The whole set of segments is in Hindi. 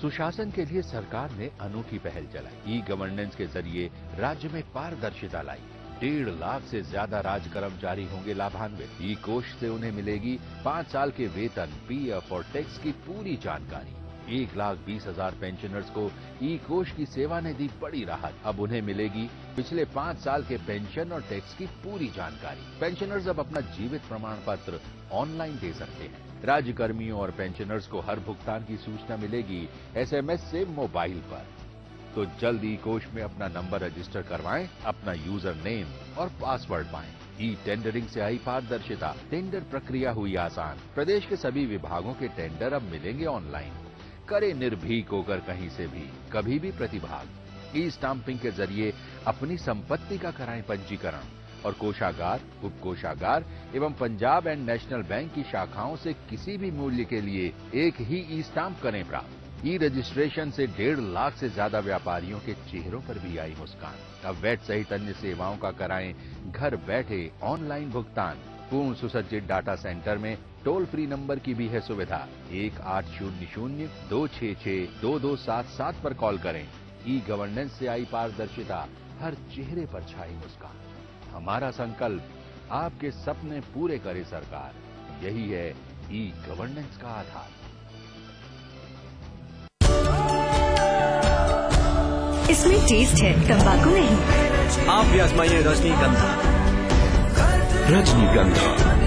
सुशासन के लिए सरकार ने अनूठी पहल चलाई। ई गवर्नेंस के जरिए राज्य में पारदर्शिता लाई। 1.5 लाख से ज्यादा राज्य कर्मचारी होंगे लाभान्वित। ई कोष से उन्हें मिलेगी 5 साल के वेतन, पीएफ और टैक्स की पूरी जानकारी। 1,20,000 पेंशनर्स को ई कोष की सेवा ने दी बड़ी राहत। अब उन्हें मिलेगी पिछले 5 साल के पेंशन और टैक्स की पूरी जानकारी। पेंशनर्स अब अपना जीवित प्रमाण पत्र ऑनलाइन दे सकते हैं। राज्य कर्मियों और पेंशनर्स को हर भुगतान की सूचना मिलेगी एसएमएस से मोबाइल पर। तो जल्द ई कोष में अपना नंबर रजिस्टर करवाएं, अपना यूजर नेम और पासवर्ड पाएं। ई टेंडरिंग से आई पारदर्शिता, टेंडर प्रक्रिया हुई आसान। प्रदेश के सभी विभागों के टेंडर अब मिलेंगे ऑनलाइन। करे निर्भीक होकर कहीं से भी, कभी भी प्रतिभाग। ई स्टाम्पिंग के जरिए अपनी संपत्ति का कराएं पंजीकरण और कोषागार, उपकोषागार एवं पंजाब एंड नेशनल बैंक की शाखाओं से किसी भी मूल्य के लिए एक ही ई स्टाम्प करें प्राप्त। ई रजिस्ट्रेशन से 1.5 लाख से ज्यादा व्यापारियों के चेहरों पर भी आई मुस्कान। अब वैट सहित अन्य सेवाओं का कराएं घर बैठे ऑनलाइन भुगतान। पूर्ण सुसज्जित डाटा सेंटर में टोल फ्री नंबर की भी है सुविधा। 1800-266-2277 पर कॉल करें। ई गवर्नेंस से आई पारदर्शिता, हर चेहरे पर छाई मुस्कान। हमारा संकल्प, आपके सपने पूरे करे सरकार। यही है ई गवर्नेंस का आधार। इसमें टेस्ट है, तंबाकू नहीं। आप भी आजमाइए रजनीगंधा। रजनीगंधा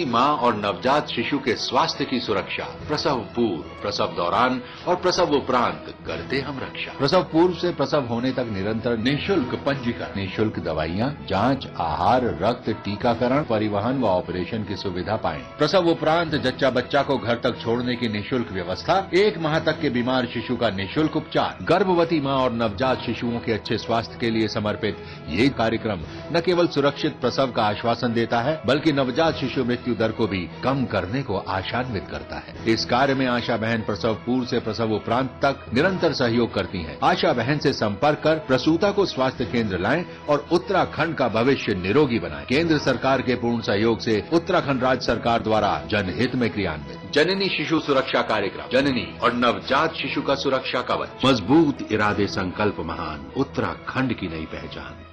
मां और नवजात शिशु के स्वास्थ्य की सुरक्षा, प्रसव पूर्व, प्रसव दौरान और प्रसव उपरांत करते हम रक्षा। प्रसव पूर्व से प्रसव होने तक निरंतर निःशुल्क पंजीकरण, निःशुल्क दवाइयां, जांच, आहार, रक्त, टीकाकरण, परिवहन व ऑपरेशन की सुविधा पाएं। प्रसव उपरांत जच्चा बच्चा को घर तक छोड़ने की निःशुल्क व्यवस्था। 1 माह तक के बीमार शिशु का निःशुल्क उपचार। गर्भवती मां और नवजात शिशुओं के अच्छे स्वास्थ्य के लिए समर्पित ये कार्यक्रम न केवल सुरक्षित प्रसव का आश्वासन देता है, बल्कि नवजात शिशु मृत्यु दर को भी कम करने को आशान्वित करता है। इस कार्य में आशा बहन प्रसव पूर्व से प्रसव उपरांत तक निरंतर सहयोग करती हैं। आशा बहन से संपर्क कर प्रसूता को स्वास्थ्य केंद्र लाएं और उत्तराखंड का भविष्य निरोगी बनाएं। केंद्र सरकार के पूर्ण सहयोग से उत्तराखंड राज्य सरकार द्वारा जनहित में क्रियान्वित जननी शिशु सुरक्षा कार्यक्रम। जननी और नवजात शिशु का सुरक्षा कवच। मजबूत इरादे, संकल्प महान, उत्तराखंड की नई पहचान।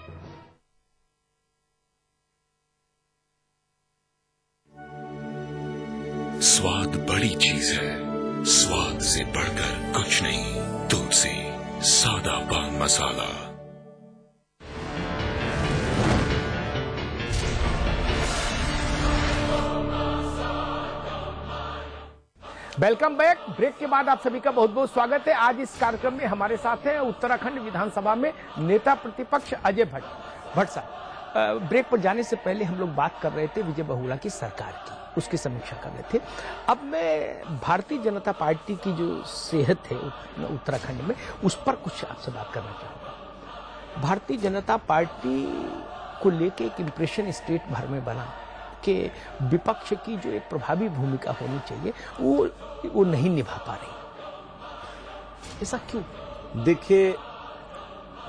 स्वाद बड़ी चीज है, स्वाद से बढ़कर कुछ नहीं। तुलसी सादा पान मसाला। Welcome back. ब्रेक के बाद आप सभी का बहुत बहुत स्वागत है। आज इस कार्यक्रम में हमारे साथ हैं उत्तराखंड विधानसभा में नेता प्रतिपक्ष अजय भट्ट साहब। ब्रेक पर जाने से पहले हम लोग बात कर रहे थे विजय बहुगुणा की सरकार की, उसकी समीक्षा कर रहे थे। अब मैं भारतीय जनता पार्टी की जो सेहत है उत्तराखंड में, उस पर कुछ आपसे बात करना चाहूँगा। भारतीय जनता पार्टी को लेके एक इम्प्रेशन स्टेट भर में बना कि विपक्ष की जो एक प्रभावी भूमिका होनी चाहिए वो नहीं निभा पा रही। ऐसा क्यों? देखिए,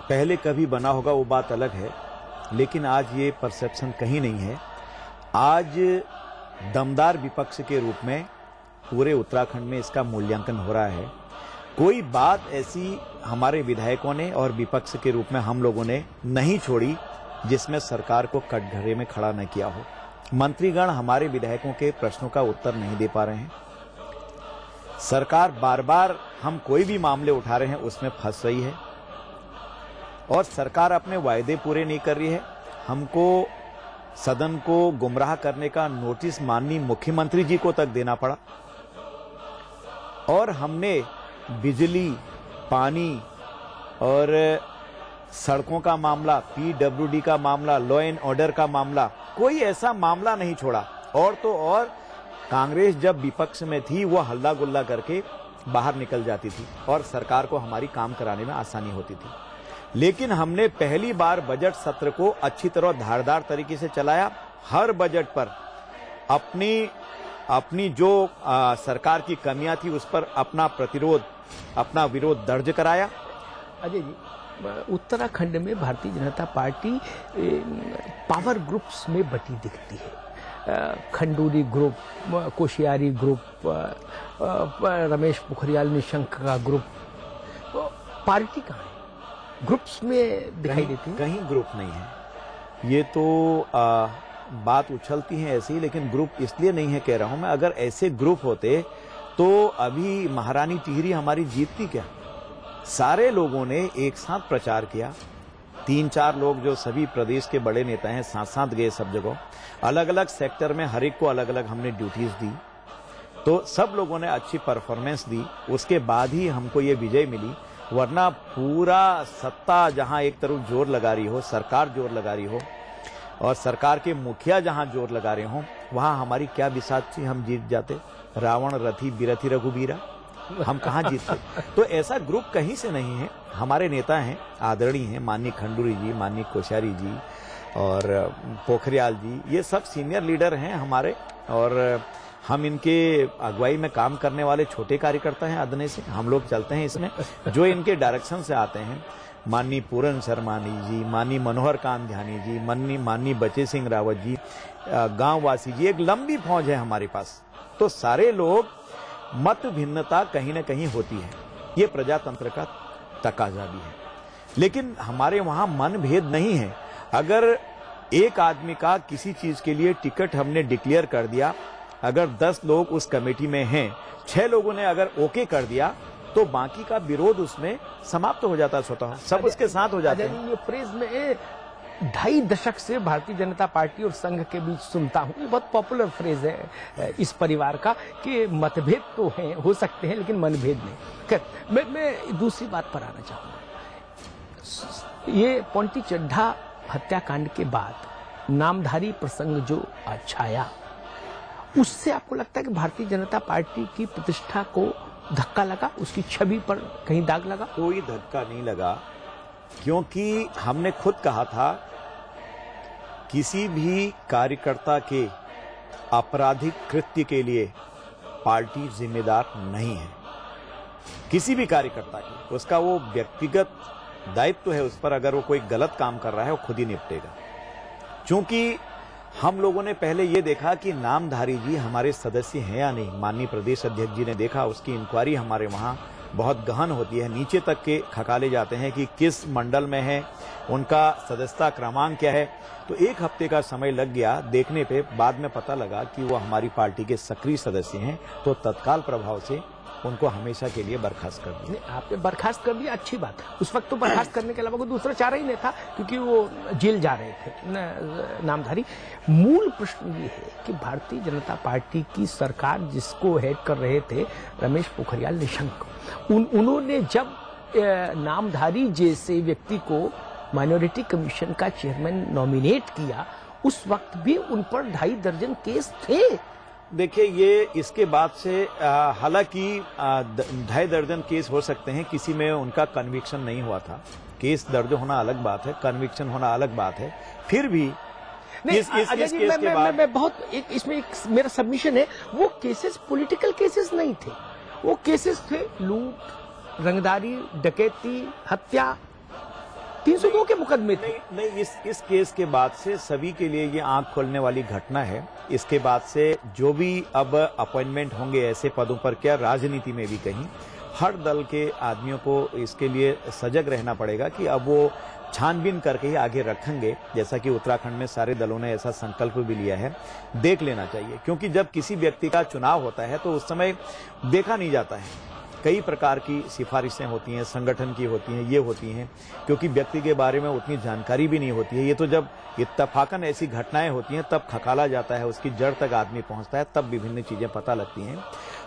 पहले कभी बना होगा वो बात अलग है, लेकिन आज ये परसेप्शन कहीं नहीं है। आज दमदार विपक्ष के रूप में पूरे उत्तराखंड में इसका मूल्यांकन हो रहा है। कोई बात ऐसी हमारे विधायकों ने और विपक्ष के रूप में हम लोगों ने नहीं छोड़ी जिसमें सरकार को कटघरे में खड़ा न किया हो। मंत्रीगण हमारे विधायकों के प्रश्नों का उत्तर नहीं दे पा रहे हैं। सरकार बार बार हम कोई भी मामले उठा रहे हैं उसमें फंस रही है और सरकार अपने वायदे पूरे नहीं कर रही है। हमको सदन को गुमराह करने का नोटिस माननीय मुख्यमंत्री जी को तक देना पड़ा और हमने बिजली, पानी और सड़कों का मामला, पीडब्ल्यूडी का मामला, लॉ एंड ऑर्डर का मामला, कोई ऐसा मामला नहीं छोड़ा। और तो और कांग्रेस जब विपक्ष में थी वो हल्ला गुल्ला करके बाहर निकल जाती थी और सरकार को हमारी काम कराने में आसानी होती थी। लेकिन हमने पहली बार बजट सत्र को अच्छी तरह धारदार तरीके से चलाया। हर बजट पर अपनी जो सरकार की कमियां थी उस पर अपना विरोध दर्ज कराया। अजय जी, उत्तराखंड में Bharatiya Janata party power groups में बटी दिखती है। खंडूरी ग्रुप, कोश्यारी ग्रुप, रमेश पोखरियाल निशंक का ग्रुप, तो पार्टी कहाँ है? ग्रुप्स में दिखाई देती है? कहीं ग्रुप नहीं है। ये तो बात उछलती है ऐसी, लेकिन ग्रुप इसलिए नहीं है कह रहा हूं मैं। अगर ऐसे ग्रुप होते तो अभी महारानी टिहरी हमारी जीतती क्या? सारे लोगों ने एक साथ प्रचार किया, 3-4 लोग जो सभी प्रदेश के बड़े नेता हैं साथ साथ गए सब जगह, अलग अलग सेक्टर में हर एक को अलग अलग हमने ड्यूटीज दी, तो सब लोगों ने अच्छी परफॉर्मेंस दी, उसके बाद ही हमको ये विजय मिली। वरना पूरा सत्ता जहां एक तरफ जोर लगा रही हो, सरकार जोर लगा रही हो और सरकार के मुखिया जहां जोर लगा रहे हो, वहां हमारी क्या बिसात थी? हम जीत जाते। रावण रथी बिरथी रघुबीरा, हम कहां जीतते? तो ऐसा ग्रुप कहीं से नहीं है। हमारे नेता हैं, आदरणीय हैं, माननीय खंडूरी जी, माननीय कोश्यारी जी और पोखरियाल जी, ये सब सीनियर लीडर हैं हमारे, और हम इनके अगुवाई में काम करने वाले छोटे कार्यकर्ता हैं आदरणीय से। हम लोग चलते हैं इसमें, जो इनके डायरेक्शन से आते हैं, माननीय पूरन शर्मा जी, माननीय मनोहर कांत ध्यानी जी, माननीय बचे सिंह रावत जी, गांववासी जी, एक लंबी फौज है हमारे पास। तो सारे लोग, मत भिन्नता कहीं न कहीं होती है, ये प्रजातंत्र का तकाजा भी है, लेकिन हमारे वहां मनभेद नहीं है। अगर एक आदमी का किसी चीज के लिए टिकट हमने डिक्लेयर कर दिया, अगर 10 लोग उस कमेटी में हैं, 6 लोगों ने अगर ओके कर दिया, तो बाकी का विरोध उसमें समाप्त हो जाता है, स्वतः सब उसके साथ हो जाते हैं। ये फ्रेज में 2.5 दशक से भारतीय जनता पार्टी और संघ के बीच सुनता हूं, ये बहुत पॉपुलर फ्रेज है इस परिवार का कि मतभेद तो हैं, हो सकते हैं, लेकिन मनभेद नहीं। मैं दूसरी बात पर आना चाहूंगा। ये पोंटी चड्ढा हत्याकांड के बाद नामधारी प्रसंग जो छाया, उससे आपको लगता है कि भारतीय जनता पार्टी की प्रतिष्ठा को धक्का लगा, उसकी छवि पर कहीं दाग लगा? कोई धक्का नहीं लगा, क्योंकि हमने खुद कहा था किसी भी कार्यकर्ता के आपराधिक कृत्य के लिए पार्टी जिम्मेदार नहीं है। किसी भी कार्यकर्ता की, उसका वो व्यक्तिगत दायित्व है उस पर, अगर वो कोई गलत काम कर रहा है वो खुद ही निपटेगा। क्योंकि हम लोगों ने पहले ये देखा कि नामधारी जी हमारे सदस्य हैं या नहीं, माननीय प्रदेश अध्यक्ष जी ने देखा, उसकी इंक्वायरी हमारे वहां बहुत गहन होती है, नीचे तक के खकाले जाते हैं कि किस मंडल में है, उनका सदस्यता क्रमांक क्या है। तो 1 हफ्ते का समय लग गया देखने पे, बाद में पता लगा कि वो हमारी पार्टी के सक्रिय सदस्य हैं, तो तत्काल प्रभाव से उनको हमेशा के लिए बर्खास्त कर दिया। आपने बर्खास्त कर दिया, अच्छी बात। उस वक्त तो बर्खास्त करने के अलावा कोई दूसरा चारा ही नहीं था, क्योंकि वो जेल जा रहे थे नामधारी। मूल प्रश्न ये है कि भारतीय जनता पार्टी की सरकार जिसको हेड कर रहे थे रमेश पोखरियाल निशंक, उन्होंने जब नामधारी जैसे व्यक्ति को माइनॉरिटी कमीशन का चेयरमैन नॉमिनेट किया, उस वक्त भी उन पर 2.5 दर्जन केस थे। देखिए, ये इसके बाद से हालांकि 2.5 दर्जन केस हो सकते हैं, किसी में उनका कन्विक्शन नहीं हुआ था। केस दर्ज होना अलग बात है, कन्विक्शन होना अलग बात है। फिर भी इस केस के बाद मैं बहुत इसमें एक मेरा सबमिशन है, वो केसेस पॉलिटिकल केसेस नहीं थे, वो केसेस थे लूट, रंगदारी, डकैती, हत्या, 302 के मुकदमे थे। नहीं, इस केस के बाद से सभी के लिए ये आंख खोलने वाली घटना है। इसके बाद से जो भी अब अपॉइंटमेंट होंगे ऐसे पदों पर, क्या राजनीति में भी कहीं, हर दल के आदमियों को इसके लिए सजग रहना पड़ेगा कि अब वो छानबीन करके ही आगे रखेंगे, जैसा कि उत्तराखंड में सारे दलों ने ऐसा संकल्प भी लिया है। देख लेना चाहिए, क्योंकि जब किसी व्यक्ति का चुनाव होता है तो उस समय देखा नहीं जाता है, कई प्रकार की सिफारिशें होती हैं, संगठन की होती हैं, ये होती हैं, क्योंकि व्यक्ति के बारे में उतनी जानकारी भी नहीं होती है। ये तो जब इत्तफाकन ऐसी घटनाएं होती हैं तब खकाला जाता है, उसकी जड़ तक आदमी पहुंचता है, तब विभिन्न चीजें पता लगती हैं।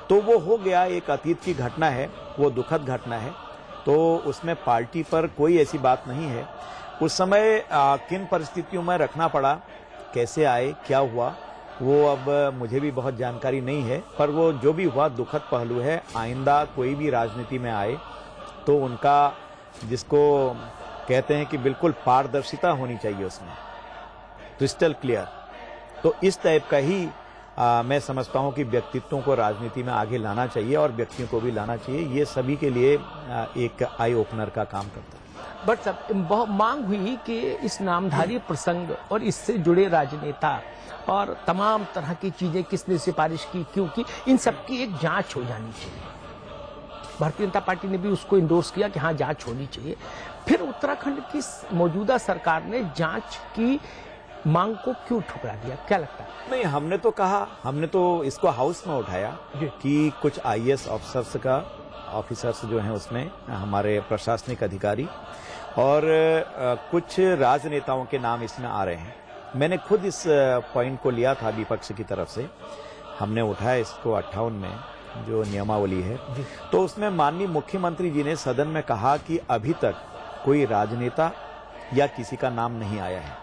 तो वो हो गया, एक अतीत की घटना है, वो दुखद घटना है, तो उसमें पार्टी पर कोई ऐसी बात नहीं है। उस समय किन परिस्थितियों में रखना पड़ा, कैसे आए, क्या हुआ, वो अब मुझे भी बहुत जानकारी नहीं है, पर वो जो भी हुआ दुखद पहलू है। आइंदा कोई भी राजनीति में आए तो उनका, जिसको कहते हैं कि बिल्कुल पारदर्शिता होनी चाहिए उसमें, क्रिस्टल क्लियर। तो इस टाइप का ही मैं समझता हूं कि व्यक्तित्वों को राजनीति में आगे लाना चाहिए और व्यक्तियों को भी लाना चाहिए। ये सभी के लिए एक आई ओपनर का काम करता है। बट सब बहुत मांग हुई कि इस नामधारी प्रसंग और इससे जुड़े राजनेता और तमाम तरह की चीजें किसने सिफारिश की, क्योंकि इन सबकी एक जांच हो जानी चाहिए। भारतीय जनता पार्टी ने भी उसको इंडोर्स किया कि हाँ जांच होनी चाहिए। फिर उत्तराखंड की मौजूदा सरकार ने जांच की मांग को क्यों ठुकरा दिया, क्या लगता है? नहीं, हमने तो कहा, हमने तो इसको हाउस में उठाया कि कुछ आईएएस ऑफिसर्स जो हैं उसमें हमारे प्रशासनिक अधिकारी और कुछ राजनेताओं के नाम इसमें आ रहे हैं। मैंने खुद इस पॉइंट को लिया था विपक्ष की तरफ से, हमने उठाया इसको 58 में जो नियमावली है, तो उसमें माननीय मुख्यमंत्री जी ने सदन में कहा कि अभी तक कोई राजनेता या किसी का नाम नहीं आया है।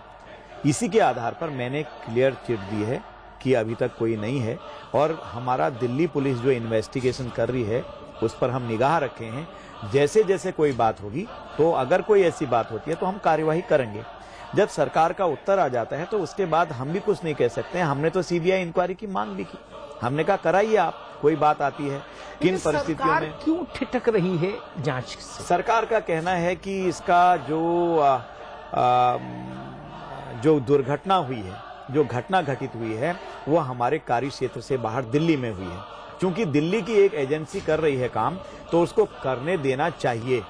इसी के आधार पर मैंने क्लियर चिट दी है कि अभी तक कोई नहीं है और हमारा दिल्ली पुलिस जो इन्वेस्टिगेशन कर रही है उस पर हम निगाह रखे हैं। जैसे जैसे कोई बात होगी तो अगर कोई ऐसी बात होती है तो हम कार्यवाही करेंगे। जब सरकार का उत्तर आ जाता है तो उसके बाद हम भी कुछ नहीं कह सकते हैं। हमने तो सीबीआई इंक्वायरी की मांग भी की, हमने कहा कराइए आप, कोई बात आती है किन परिस्थितियों में क्यों ठिठक रही है जांच से? सरकार का कहना है कि इसका जो दुर्घटना हुई है, जो घटना घटित हुई है वो हमारे कार्य क्षेत्र से बाहर दिल्ली में हुई है। क्योंकि दिल्ली की एक एजेंसी कर रही है काम तो उसको करने देना चाहिए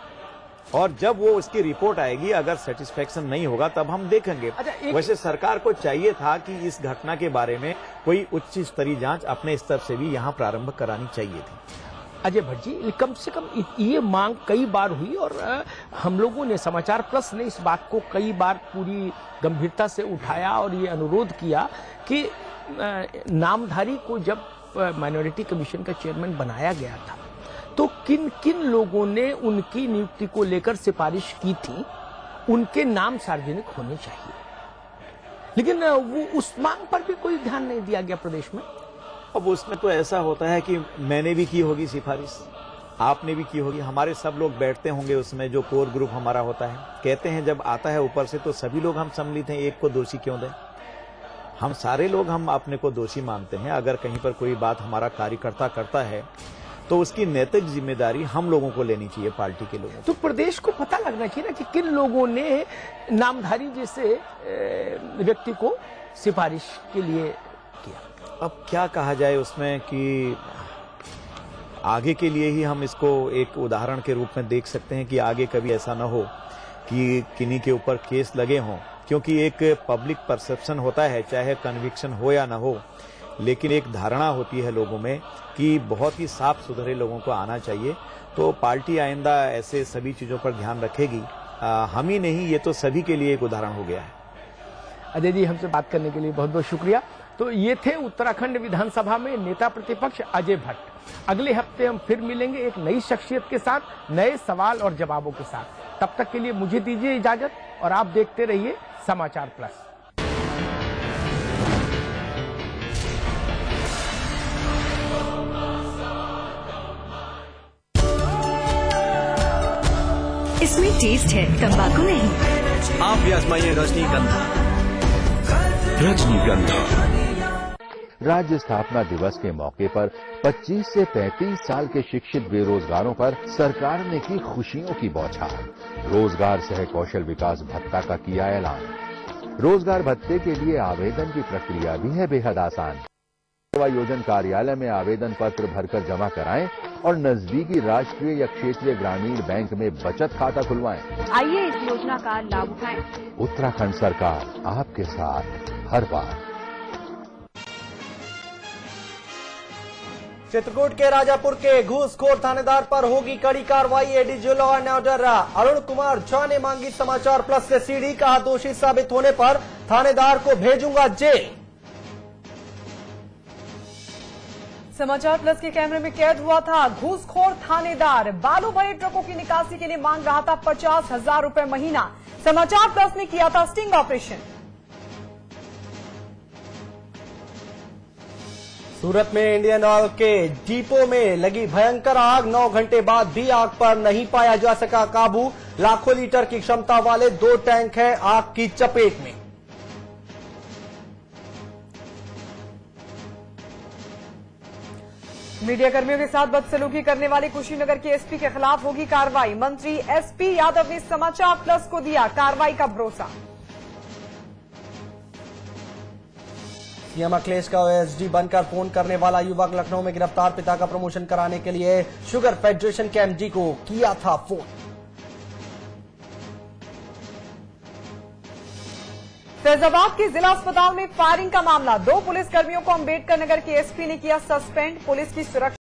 और जब वो उसकी रिपोर्ट आएगी अगर सेटिस्फेक्शन नहीं होगा तब हम देखेंगे। वैसे सरकार को चाहिए था कि इस घटना के बारे में कोई उच्च स्तरीय जांच अपने स्तर से भी यहाँ प्रारंभ करानी चाहिए थी। अजय भट्ट जी, कम से कम ये मांग कई बार हुई और हम लोगों ने, समाचार प्लस ने इस बात को कई बार पूरी गंभीरता से उठाया और ये अनुरोध किया कि नामधारी को जब माइनॉरिटी कमीशन का चेयरमैन बनाया गया था तो किन किन लोगों ने उनकी नियुक्ति को लेकर सिफारिश की थी, उनके नाम सार्वजनिक होने चाहिए। लेकिन वो उस मांग पर भी कोई ध्यान नहीं दिया गया प्रदेश में। अब उसमें तो ऐसा होता है कि मैंने भी की होगी सिफारिश, आपने भी की होगी, हमारे सब लोग बैठते होंगे उसमें, जो कोर ग्रुप हमारा होता है। कहते हैं जब आता है ऊपर से तो सभी लोग हम सम्मिलित हैं, एक को दोषी क्यों दें? हम सारे लोग हम अपने को दोषी मानते हैं। अगर कहीं पर कोई बात हमारा कार्यकर्ता करता है तो उसकी नैतिक जिम्मेदारी हम लोगों को लेनी चाहिए, पार्टी के लोगों को। तो प्रदेश को पता लगना चाहिए ना कि किन लोगों ने नामधारी जैसे व्यक्ति को सिफारिश के लिए किया। अब क्या कहा जाए उसमें कि आगे के लिए ही हम इसको एक उदाहरण के रूप में देख सकते हैं कि आगे कभी ऐसा न हो कि किन्हीं के ऊपर केस लगे हों, क्योंकि एक पब्लिक परसेप्शन होता है, चाहे कन्विक्शन हो या न हो, लेकिन एक धारणा होती है लोगों में कि बहुत ही साफ सुथरे लोगों को आना चाहिए। तो पार्टी आइंदा ऐसे सभी चीजों पर ध्यान रखेगी। हम ही नहीं, ये तो सभी के लिए एक उदाहरण हो गया है। अजय जी, हमसे बात करने के लिए बहुत बहुत शुक्रिया। तो ये थे उत्तराखंड विधानसभा में नेता प्रतिपक्ष अजय भट्ट। अगले हफ्ते हम फिर मिलेंगे एक नई शख्सियत के साथ, नए सवाल और जवाबों के साथ। तब तक के लिए मुझे दीजिए इजाजत और आप देखते रहिए समाचार प्लस। इसमें टेस्ट है, तंबाकू नहीं। आप भी आजमाइए रजनीगंधा। रजनीगंधा। राज्य स्थापना दिवस के मौके पर 25 से 35 साल के शिक्षित बेरोजगारों पर सरकार ने की खुशियों की बौछार। रोजगार सह कौशल विकास भत्ता का किया ऐलान। रोजगार भत्ते के लिए आवेदन की प्रक्रिया भी है बेहद आसान। सेवा योजन कार्यालय में आवेदन पत्र भरकर जमा कराएं और नजदीकी राष्ट्रीय या क्षेत्रीय ग्रामीण बैंक में बचत खाता खुलवाएं। आइए इस योजना का लाभ उठाएं। उत्तराखंड सरकार आपके साथ हर बार। चित्रकूट के राजापुर के घूसखोर थानेदार पर होगी कड़ी कार्रवाई। ADG law and order Arun Kumar Jha ने मांगी समाचार प्लस से सीडी। कहा दोषी साबित होने पर थानेदार को भेजूंगा जेल। समाचार प्लस के कैमरे में कैद हुआ था घूसखोर थानेदार। बालू भरे ट्रकों की निकासी के लिए मांग रहा था 50,000 रुपए महीना। समाचार प्लस ने किया था स्टिंग ऑपरेशन। सूरत में इंडियन ऑयल के डिपो में लगी भयंकर आग। 9 घंटे बाद भी आग पर नहीं पाया जा सका काबू। लाखों लीटर की क्षमता वाले 2 टैंक हैं आग की चपेट में। मीडिया कर्मियों के साथ बदसलूकी करने वाले कुशीनगर के एसपी के खिलाफ होगी कार्रवाई। मंत्री एसपी यादव ने समाचार प्लस को दिया कार्रवाई का भरोसा। सीएम अखिलेश का ओएसडी बनकर फोन करने वाला युवक लखनऊ में गिरफ्तार। पिता का प्रमोशन कराने के लिए शुगर फेडरेशन के एमडी को किया था फोन। फैजाबाद के जिला अस्पताल में फायरिंग का मामला। 2 पुलिसकर्मियों को अंबेडकर नगर के एसपी ने किया सस्पेंड। पुलिस की सुरक्षा